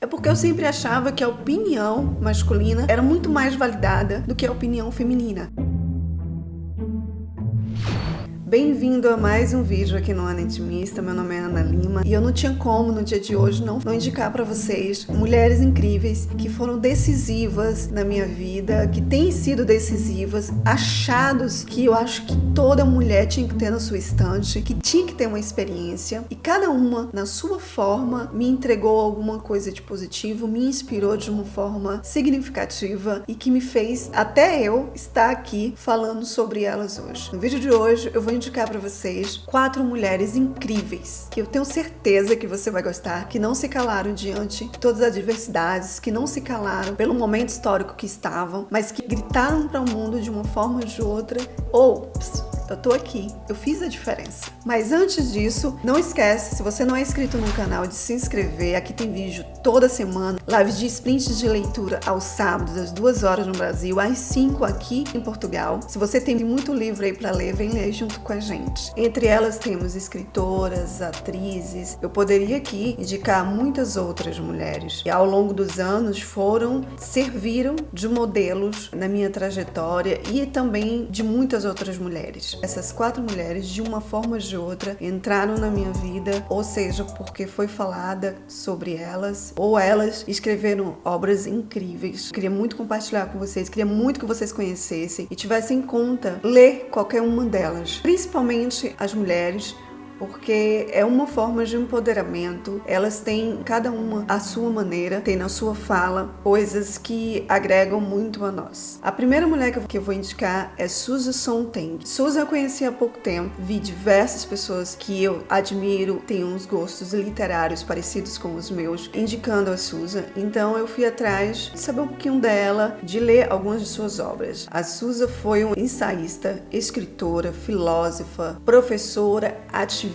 É porque eu sempre achava que a opinião masculina era muito mais validada do que a opinião feminina. Bem-vindo a mais um vídeo aqui no Ana Intimista. Meu nome é Ana Lima e eu não tinha como no dia de hoje não indicar para vocês mulheres incríveis que foram decisivas na minha vida, que têm sido decisivas, achados que eu acho que toda mulher tinha que ter na sua estante, que tinha que ter uma experiência, e cada uma na sua forma me entregou alguma coisa de positivo, me inspirou de uma forma significativa e que me fez até eu estar aqui falando sobre elas hoje. No vídeo de hoje eu vou indicar para vocês 4 mulheres incríveis que eu tenho certeza que você vai gostar, que não se calaram diante de todas as adversidades, que não se calaram pelo momento histórico que estavam, mas que gritaram para o mundo de uma forma ou de outra: "Ops, eu tô aqui, eu fiz a diferença". Mas antes disso, não esquece, se você não é inscrito no canal, de se inscrever. Aqui tem vídeo toda semana, lives de sprints de leitura aos sábados, às 2 horas no Brasil, às 5 aqui em Portugal. Se você tem muito livro aí pra ler, vem ler junto com a gente. Entre elas temos escritoras, atrizes. Eu poderia aqui indicar muitas outras mulheres que ao longo dos anos serviram de modelos na minha trajetória e também de muitas outras mulheres. Essas 4 mulheres, de uma forma ou de outra, entraram na minha vida, ou seja, porque foi falada sobre elas, ou elas escreveram obras incríveis. Queria muito compartilhar com vocês, queria muito que vocês conhecessem e tivessem em conta ler qualquer uma delas, principalmente as mulheres, porque é uma forma de empoderamento. Elas têm, cada uma, a sua maneira, tem na sua fala coisas que agregam muito a nós. A primeira mulher que eu vou indicar é Susan Sontag. Susan eu conheci há pouco tempo, vi diversas pessoas que eu admiro, têm uns gostos literários parecidos com os meus, indicando a Susan. Então eu fui atrás de saber um pouquinho dela, de ler algumas de suas obras. A Susan foi uma ensaísta, escritora, filósofa, professora, ativista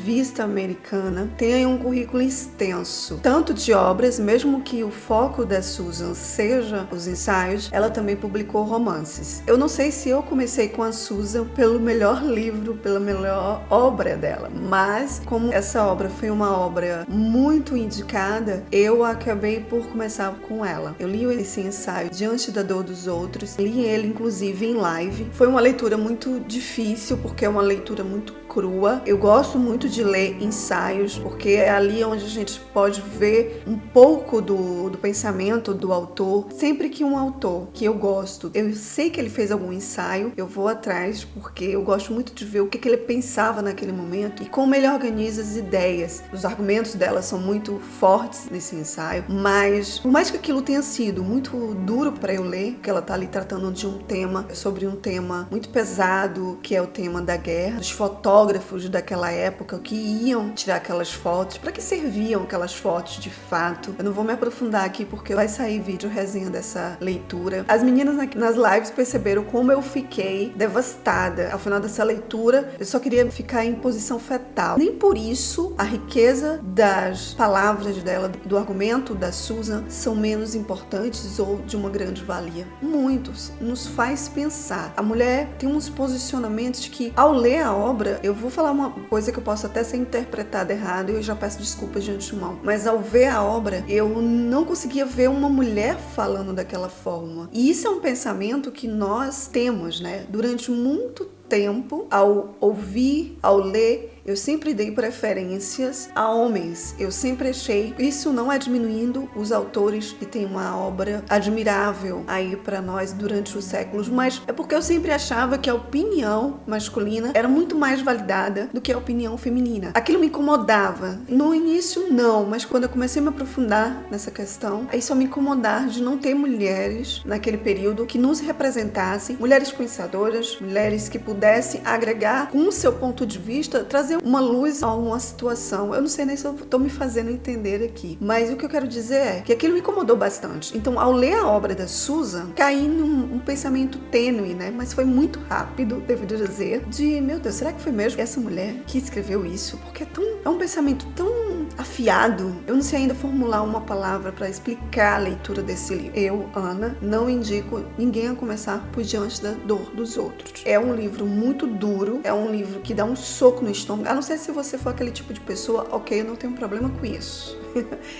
americana, tem um currículo extenso, tanto de obras, mesmo que o foco da Susan seja os ensaios, ela também publicou romances. Eu não sei se eu comecei com a Susan pelo melhor livro, pela melhor obra dela, mas como essa obra foi uma obra muito indicada, eu acabei por começar com ela. Eu li esse ensaio, Diante da Dor dos Outros, li ele inclusive em live. Foi uma leitura muito difícil, porque é uma leitura muito crua. Eu gosto muito de ler ensaios, porque é ali onde a gente pode ver um pouco do pensamento do autor. Sempre que um autor que eu gosto, eu sei que ele fez algum ensaio, eu vou atrás, porque eu gosto muito de ver o que ele pensava naquele momento e como ele organiza as ideias. Os argumentos dela são muito fortes nesse ensaio, mas por mais que aquilo tenha sido muito duro para eu ler, porque ela tá ali tratando de um tema, sobre um tema muito pesado, que é o tema da guerra, dos fotógrafos daquela época que iam tirar aquelas fotos, para que serviam aquelas fotos de fato. Eu não vou me aprofundar aqui porque vai sair vídeo resenha dessa leitura. As meninas nas lives perceberam como eu fiquei devastada. Ao final dessa leitura, eu só queria ficar em posição fetal. Nem por isso a riqueza das palavras dela, do argumento da Susan, são menos importantes ou de uma grande valia. Muitos nos faz pensar. A mulher tem uns posicionamentos que, ao ler a obra, eu vou falar uma coisa que eu posso até ser interpretada errado e eu já peço desculpas de antemão, mas ao ver a obra, eu não conseguia ver uma mulher falando daquela forma. E isso é um pensamento que nós temos, né? Durante muito tempo, ao ouvir, ao ler, eu sempre dei preferências a homens. Eu sempre achei, isso não é diminuindo os autores que têm uma obra admirável aí para nós durante os séculos, mas é porque eu sempre achava que a opinião masculina era muito mais validada do que a opinião feminina. Aquilo me incomodava. No início não, mas quando eu comecei a me aprofundar nessa questão, aí só me incomodar de não ter mulheres naquele período que nos representassem, mulheres pensadoras, mulheres que pudessem agregar com o seu ponto de vista, trazer uma luz a uma situação. Eu não sei nem se eu estou me fazendo entender aqui, mas o que eu quero dizer é que aquilo me incomodou bastante. Então, ao ler a obra da Susan, caí num pensamento tênue, né? Mas foi muito rápido, devo dizer, de, meu Deus, será que foi mesmo essa mulher que escreveu isso? Porque é um pensamento tão afiado. Eu não sei ainda formular uma palavra para explicar a leitura desse livro. Eu, Ana, não indico ninguém a começar por Diante da Dor dos Outros. É um livro muito duro, é um livro que dá um soco no estômago. A não ser se você for aquele tipo de pessoa, ok, eu não tenho problema com isso.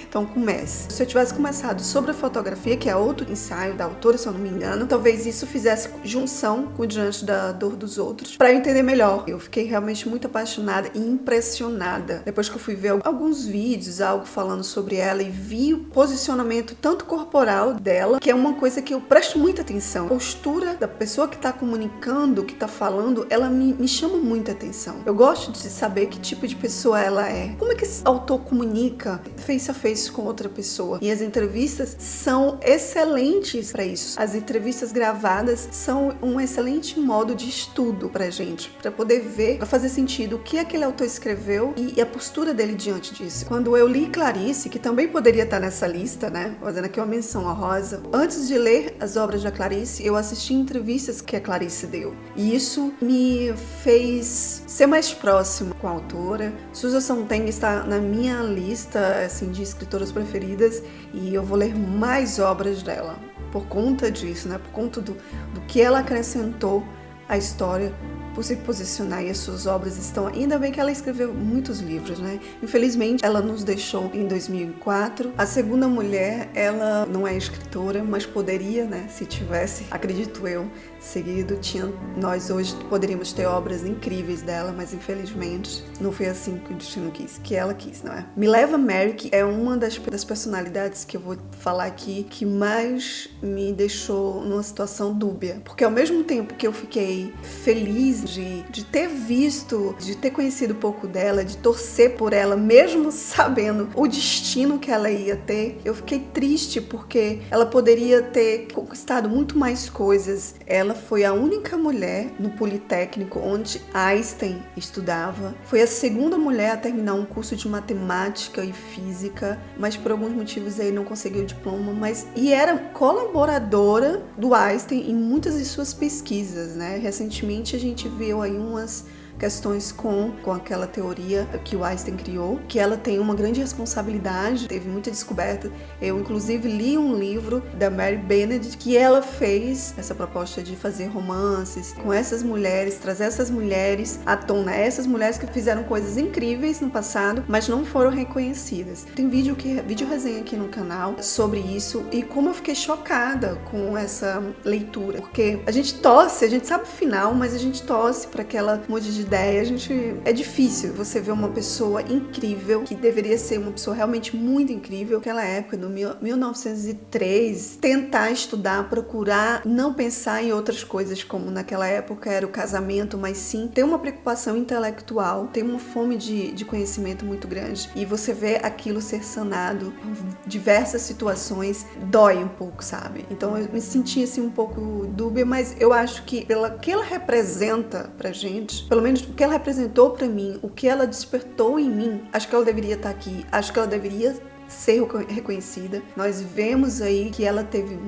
Então comece. Se eu tivesse começado sobre a fotografia, que é outro ensaio da autora, se eu não me engano, talvez isso fizesse junção com Diante da Dor dos Outros, para eu entender melhor. Eu fiquei realmente muito apaixonada e impressionada depois que eu fui ver alguns vídeos, algo falando sobre ela, e vi o posicionamento tanto corporal dela, que é uma coisa que eu presto muita atenção. A postura da pessoa que está comunicando, que está falando, ela me chama muita atenção. Eu gosto de saber que tipo de pessoa ela é. Como é que esse autor comunica face a face com outra pessoa? E as entrevistas são excelentes para isso. As entrevistas gravadas são um excelente modo de estudo pra gente, para poder ver, para fazer sentido o que aquele autor escreveu e a postura dele diante disso. Quando eu li Clarice, que também poderia estar nessa lista, né, fazendo aqui uma menção honrosa, antes de ler as obras da Clarice, eu assisti entrevistas que a Clarice deu. E isso me fez ser mais próximo com a autora. Susan Sontag está na minha lista, assim, de escritoras preferidas, e eu vou ler mais obras dela por conta disso, né? Por conta do que ela acrescentou à história, por se posicionar, e as suas obras estão... Ainda bem que ela escreveu muitos livros, né? Infelizmente, ela nos deixou em 2004. A segunda mulher, ela não é escritora, mas poderia, né? Se tivesse, acredito eu, seguido, nós hoje poderíamos ter obras incríveis dela, mas infelizmente não foi assim que o destino quis, que ela quis, não é? Mileva Merrick é uma das personalidades que eu vou falar aqui que mais me deixou numa situação dúbia, porque ao mesmo tempo que eu fiquei feliz de ter visto, de ter conhecido um pouco dela, de torcer por ela, mesmo sabendo o destino que ela ia ter, eu fiquei triste porque ela poderia ter conquistado muito mais coisas. Ela foi a única mulher no Politécnico onde Einstein estudava, foi a segunda mulher a terminar um curso de matemática e física, mas por alguns motivos aí não conseguiu o diploma, e era colaboradora do Einstein em muitas de suas pesquisas, né? Recentemente a gente viu aí umas questões com aquela teoria que o Einstein criou, que ela tem uma grande responsabilidade, teve muita descoberta. Eu, inclusive, li um livro da Mary Benedict, que ela fez essa proposta de fazer romances com essas mulheres, trazer essas mulheres à tona, essas mulheres que fizeram coisas incríveis no passado, mas não foram reconhecidas. Tem vídeo resenha aqui no canal sobre isso, e como eu fiquei chocada com essa leitura, porque a gente sabe o final, mas a gente torce para que ela mude de ideia. É difícil você ver uma pessoa incrível, que deveria ser uma pessoa realmente muito incrível, naquela época, no 1903, tentar estudar, procurar não pensar em outras coisas como naquela época era o casamento, mas sim ter uma preocupação intelectual, ter uma fome de conhecimento muito grande, e você vê aquilo ser sanado em diversas situações, dói um pouco, sabe? Então eu me senti assim um pouco dúbia, mas eu acho que pelo que ela representa pra gente, pelo menos o que ela representou pra mim, o que ela despertou em mim, acho que ela deveria estar aqui, acho que ela deveria ser reconhecida. Nós vemos aí que ela teve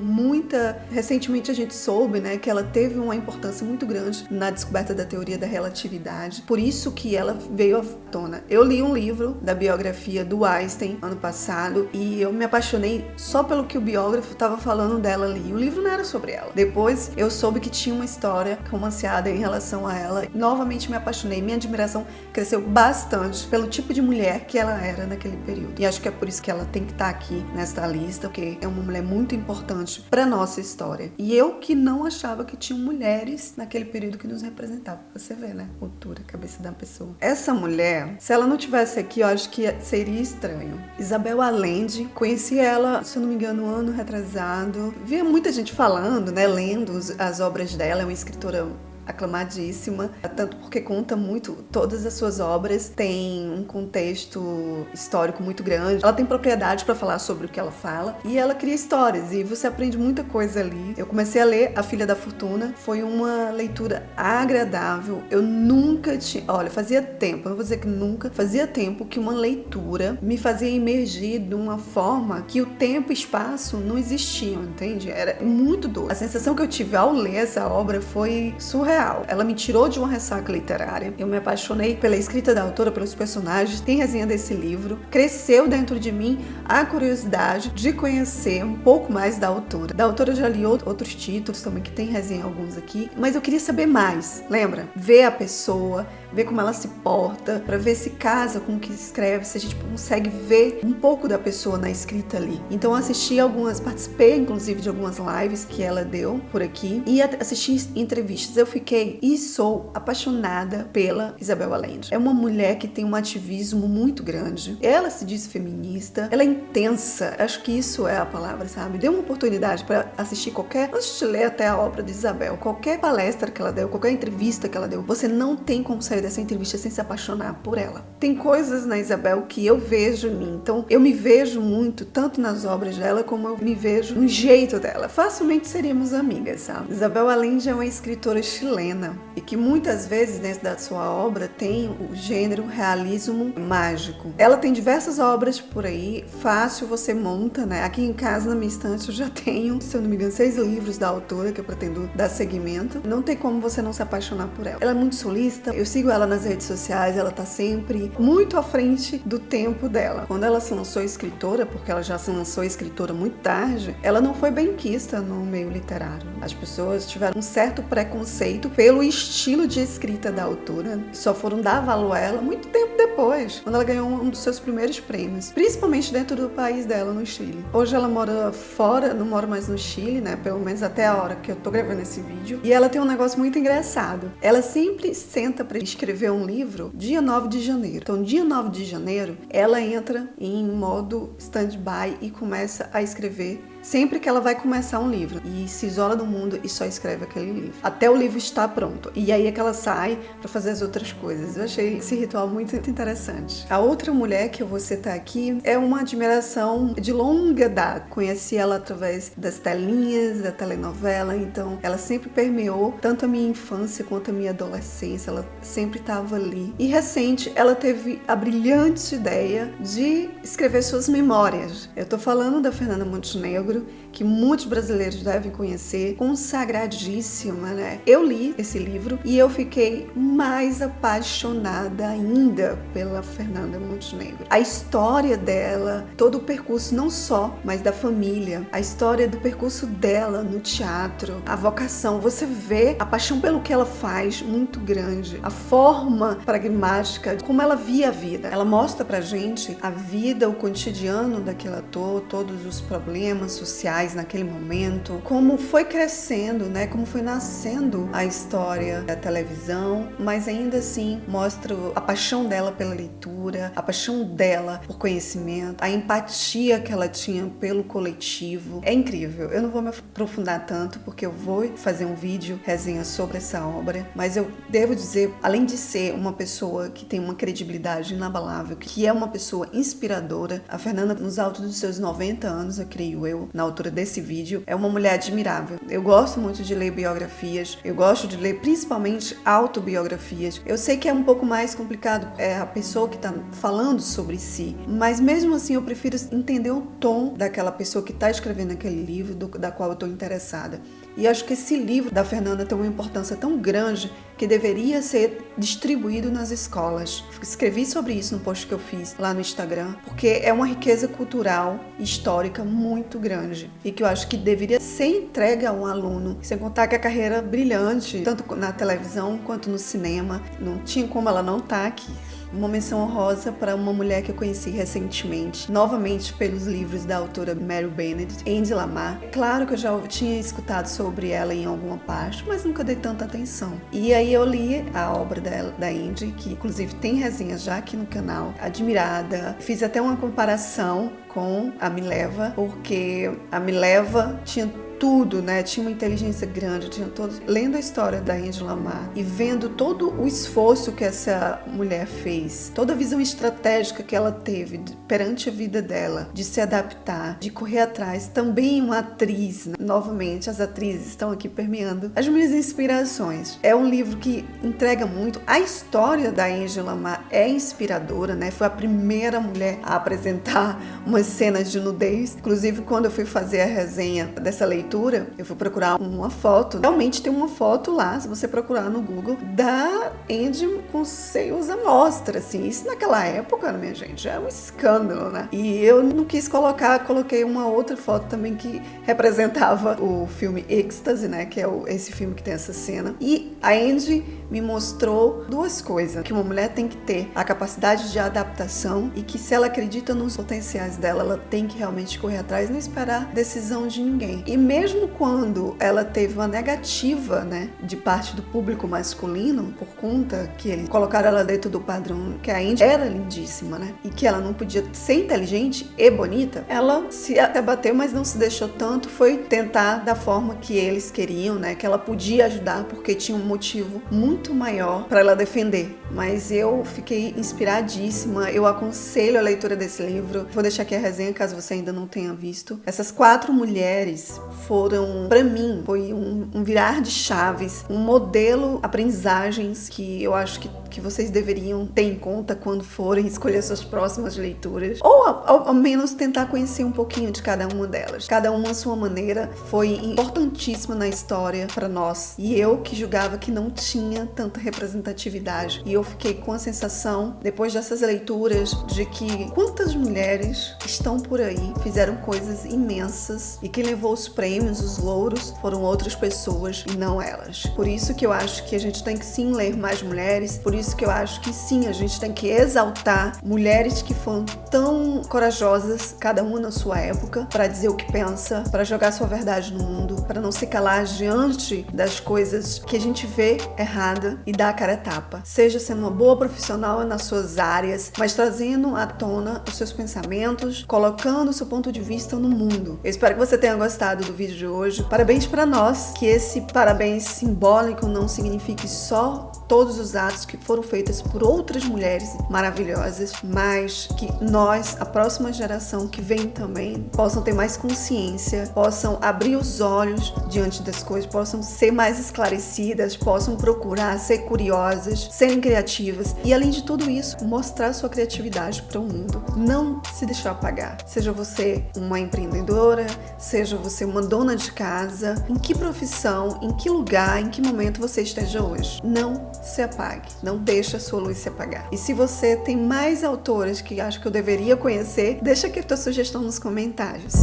recentemente a gente soube, né, que ela teve uma importância muito grande na descoberta da teoria da relatividade, por isso que ela veio à tona. Eu li um livro da biografia do Einstein ano passado e eu me apaixonei só pelo que o biógrafo estava falando dela ali. O livro não era sobre ela. Depois eu soube que tinha uma história romanceada em relação a ela. Novamente me apaixonei, minha admiração cresceu bastante pelo tipo de mulher que ela era naquele período. E acho que é por isso que ela tem que estar aqui nesta lista, porque é uma mulher muito importante para nossa história. E eu que não achava que tinham mulheres naquele período que nos representavam. Você vê, né? Cultura, cabeça da pessoa. Essa mulher, se ela não tivesse aqui, eu acho que seria estranho. Isabel Allende, conheci ela, se eu não me engano, um ano retrasado. Via muita gente falando, né? Lendo as obras dela. É uma escritora aclamadíssima, tanto porque conta muito, todas as suas obras têm um contexto histórico muito grande, ela tem propriedade para falar sobre o que ela fala, e ela cria histórias, e você aprende muita coisa ali. Eu comecei a ler A Filha da Fortuna, foi uma leitura agradável, eu nunca tinha, olha, fazia tempo, eu não vou dizer que nunca, fazia tempo que uma leitura me fazia emergir de uma forma que o tempo e espaço não existiam, entende? Era muito doido. A sensação que eu tive ao ler essa obra foi surreal. Ela me tirou de uma ressaca literária. Eu me apaixonei pela escrita da autora, pelos personagens. Tem resenha desse livro. Cresceu dentro de mim a curiosidade de conhecer um pouco mais da autora. Da autora eu já li outros títulos também, que tem resenha alguns aqui. Mas eu queria saber mais. Lembra? Ver a pessoa, ver como ela se porta, para ver se casa com o que escreve, se a gente consegue ver um pouco da pessoa na escrita ali. Então eu assisti participei inclusive de algumas lives que ela deu por aqui e assisti entrevistas. Eu fiquei e sou apaixonada pela Isabel Allende. É uma mulher que tem um ativismo muito grande. Ela se diz feminista, ela é intensa. Acho que isso é a palavra, sabe? Dê uma oportunidade para assistir antes de ler até a obra de Isabel, qualquer palestra que ela deu, qualquer entrevista que ela deu, você não tem como sair dessa entrevista sem se apaixonar por ela. Tem coisas na Isabel que eu vejo em mim, então eu me vejo muito, tanto nas obras dela, como eu me vejo no jeito dela. Facilmente seríamos amigas, sabe? Isabel Allende é uma escritora chilena e que muitas vezes dentro da sua obra tem o gênero realismo mágico. Ela tem diversas obras por aí, fácil você monta, né? Aqui em casa, na minha estante, eu já tenho, se eu não me engano, 6 livros da autora que eu pretendo dar seguimento. Não tem como você não se apaixonar por ela. Ela é muito solista, eu sigo ela nas redes sociais, ela tá sempre muito à frente do tempo dela. Quando ela se lançou escritora, porque ela já se lançou escritora muito tarde, ela não foi benquista no meio literário. As pessoas tiveram um certo preconceito pelo estilo de escrita da autora, só foram dar valor a ela muito tempo depois, quando ela ganhou um dos seus primeiros prêmios, principalmente dentro do país dela, no Chile. Hoje ela mora fora, não mora mais no Chile, né? Pelo menos até a hora que eu tô gravando esse vídeo. E ela tem um negócio muito engraçado. Ela sempre senta para escrever um livro dia 9 de janeiro. Então, dia 9 de janeiro, ela entra em modo stand-by e começa a escrever sempre que ela vai começar um livro. E se isola do mundo e só escreve aquele livro. Até o livro estar pronto. E aí é que ela sai para fazer as outras coisas. Eu achei esse ritual muito interessante. A outra mulher que eu vou citar aqui é uma admiração de longa data. Conheci ela através das telinhas, da telenovela. Então, ela sempre permeou tanto a minha infância quanto a minha adolescência. Ela sempre estava ali. E recente, ela teve a brilhante ideia de escrever suas memórias. Eu tô falando da Fernanda Montenegro, que muitos brasileiros devem conhecer, consagradíssima, né? Eu li esse livro e eu fiquei mais apaixonada ainda pela Fernanda Montenegro. A história dela, todo o percurso, não só, mas da família, a história do percurso dela no teatro, a vocação, você vê a paixão pelo que ela faz muito grande, a forma pragmática, como ela via a vida. Ela mostra pra gente a vida, o cotidiano daquele ator, todos os problemas sociais naquele momento, como foi crescendo, né? Como foi nascendo a história da televisão, mas ainda assim mostra a paixão dela pela leitura, a paixão dela por conhecimento, a empatia que ela tinha pelo coletivo. É incrível. Eu não vou me aprofundar tanto porque eu vou fazer um vídeo resenha sobre essa obra, mas eu devo dizer, além de ser uma pessoa que tem uma credibilidade inabalável, que é uma pessoa inspiradora, a Fernanda, nos altos dos seus 90 anos, eu creio eu, na altura desse vídeo, é uma mulher admirável. Eu gosto muito de ler biografias, eu gosto de ler principalmente autobiografias. Eu sei que é um pouco mais complicado, é a pessoa que está falando sobre si, mas mesmo assim eu prefiro entender o tom daquela pessoa que está escrevendo aquele livro, da qual eu estou interessada. E acho que esse livro da Fernanda tem uma importância tão grande que deveria ser distribuído nas escolas. Escrevi sobre isso no post que eu fiz lá no Instagram, porque é uma riqueza cultural e histórica muito grande e que eu acho que deveria ser entregue a um aluno, sem contar que a carreira brilhante, tanto na televisão quanto no cinema, não tinha como ela não estar aqui. Uma menção honrosa para uma mulher que eu conheci recentemente, novamente pelos livros da autora Mary Benedict, Andy Lamar. Claro que eu já tinha escutado sobre ela em alguma parte, mas nunca dei tanta atenção. E aí eu li a obra dela, da Andy, que inclusive tem resenha já aqui no canal, admirada. Fiz até uma comparação com a Mileva, porque a Mileva tinha tudo, né? Tinha uma inteligência grande, tinha todo... Lendo a história da Andy Lamar e vendo todo o esforço que essa mulher fez, toda a visão estratégica que ela teve perante a vida dela, de se adaptar, de correr atrás, também uma atriz, né? Novamente, as atrizes estão aqui permeando as minhas inspirações. É um livro que entrega muito. A história da Andy Lamar é inspiradora, né? Foi a primeira mulher a apresentar uma algumas cenas de nudez. Inclusive, quando eu fui fazer a resenha dessa leitura, eu fui procurar uma foto. Realmente tem uma foto lá, se você procurar no Google, da Andy com seios à mostra, assim. Isso naquela época, minha gente, é um escândalo, né? E eu não quis colocar, coloquei uma outra foto também que representava o filme Ecstasy, né? Que é esse filme que tem essa cena. E a Andy me mostrou duas coisas, que uma mulher tem que ter a capacidade de adaptação e que se ela acredita nos potenciais dela, ela tem que realmente correr atrás e não esperar decisão de ninguém. E mesmo quando ela teve uma negativa, né, de parte do público masculino, por conta que eles colocaram ela dentro do padrão, que a Andy era lindíssima, né, e que ela não podia ser inteligente e bonita, ela se abateu, mas não se deixou tanto, foi tentar da forma que eles queriam, né, que ela podia ajudar, porque tinha um motivo muito maior para ela defender. Mas eu fiquei inspiradíssima, eu aconselho a leitura desse livro. Vou deixar aqui a resenha caso você ainda não tenha visto. Essas 4 mulheres foram, para mim, foi um virar de chaves, um modelo aprendizagens que eu acho que vocês deveriam ter em conta quando forem escolher suas próximas leituras, ou ao menos tentar conhecer um pouquinho de cada uma delas. Cada uma à sua maneira foi importantíssima na história para nós, e eu que julgava que não tinha tanta representatividade, e eu fiquei com a sensação, depois dessas leituras, de que quantas mulheres estão por aí, fizeram coisas imensas, e quem levou os prêmios, os louros, foram outras pessoas e não elas. Por isso que eu acho que a gente tem que sim ler mais mulheres, por isso que eu acho que sim, a gente tem que exaltar mulheres que foram tão corajosas, cada uma na sua época, para dizer o que pensa, para jogar sua verdade no mundo, para não se calar diante das coisas que a gente vê errada e dar a cara a tapa. Seja sendo uma boa profissional nas suas áreas, mas trazendo à tona os seus pensamentos, colocando o seu ponto de vista no mundo. Eu espero que você tenha gostado do vídeo de hoje. Parabéns para nós, que esse parabéns simbólico não signifique só todos os atos que foram feitos por outras mulheres maravilhosas, mas que nós, a próxima geração que vem também, possam ter mais consciência, possam abrir os olhos diante das coisas, possam ser mais esclarecidas, possam procurar ser curiosas, serem criativas e, além de tudo isso, mostrar sua criatividade para o mundo. Não se deixar apagar. Seja você uma empreendedora, seja você uma dona de casa, em que profissão, em que lugar, em que momento você esteja hoje. Não se apague. Não deixe a sua luz se apagar. E se você tem mais autoras que acha que eu deveria conhecer, deixa aqui a tua sugestão nos comentários.